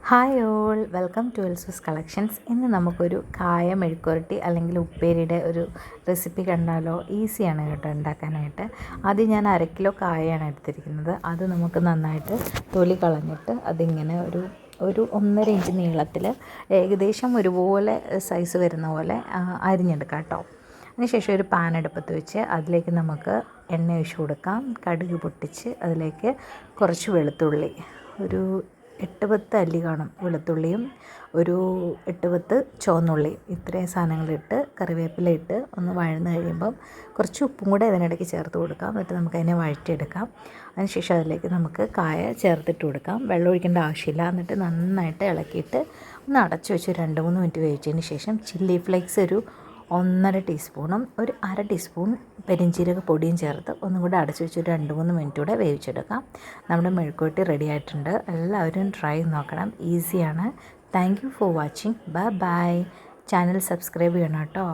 Hi all, welcome to Elsu's collections. ഇന്ന് നമുക്കൊരു കായ മെഴുക്കുവരട്ടി അല്ലെങ്കിൽ ഉപ്പേരിയുടെ ഒരു റെസിപ്പി കണ്ടാലോ? ഈസിയാണ് കേട്ടോ ഉണ്ടാക്കാനായിട്ട്. ആദ്യം ഞാൻ 1/2 കിലോ കായയാണ് എടുത്തിരിക്കുന്നത്. അത് നമുക്ക് നന്നായിട്ട് തൊലി കളഞ്ഞിട്ട് അതിങ്ങനെ ഒരു 1.5 ഇഞ്ച് നീളത്തിൽ ഏകദേശം ഒരുപോലെ സൈസ് വരുന്ന പോലെ അരിഞ്ഞെടുക്കാം കേട്ടോ. അതിനുശേഷം ഒരു പാൻ അടുപ്പത്ത് വെച്ച് അതിലേക്ക് നമുക്ക് എണ്ണ ഒഴിച്ച് കൊടുക്കാം. കടുക് പൊട്ടിച്ച് അതിലേക്ക് കുറച്ച് വെളുത്തുള്ളി, ഒരു 8-10 അല്ലി കാണും വെളുത്തുള്ളിയും, ഒരു 8-10 ചുവന്നുള്ളിയും, ഇത്രയും സാധനങ്ങളിട്ട് കറിവേപ്പില ഇട്ട് ഒന്ന് വഴന്ന് കഴിയുമ്പം കുറച്ച് ഉപ്പും കൂടെ അതിനിടയ്ക്ക് ചേർത്ത് കൊടുക്കാം. എന്നിട്ട് നമുക്ക് അതിനെ വഴറ്റിയെടുക്കാം. അതിനുശേഷം അതിലേക്ക് നമുക്ക് കായ ചേർത്തിട്ട് കൊടുക്കാം. വെള്ളം ഒഴിക്കേണ്ട ആവശ്യമില്ല. എന്നിട്ട് നന്നായിട്ട് ഇളക്കിയിട്ട് ഒന്ന് അടച്ചു വെച്ച് 2-3 മിനിറ്റ് വേവിച്ചതിന് ശേഷം ചില്ലി ഫ്ലേക്സ് ഒരു 1.5 ടീസ്പൂണും ഒരു 1/2 ടീസ്പൂൺ പെരിഞ്ചീരക പൊടിയും ചേർത്ത് ഒന്നും കൂടെ അടച്ചു വെച്ച് 2-3 മിനിറ്റ് കൂടെ വേവിച്ചെടുക്കാം. നമ്മുടെ മെഴുക്കുവരട്ടി റെഡി ആയിട്ടുണ്ട്. എല്ലാവരും ട്രൈ നോക്കണം, ഈസിയാണ്. Thank you for watching. Bye bye. Channel subscribe ചെയ്യണം കേട്ടോ.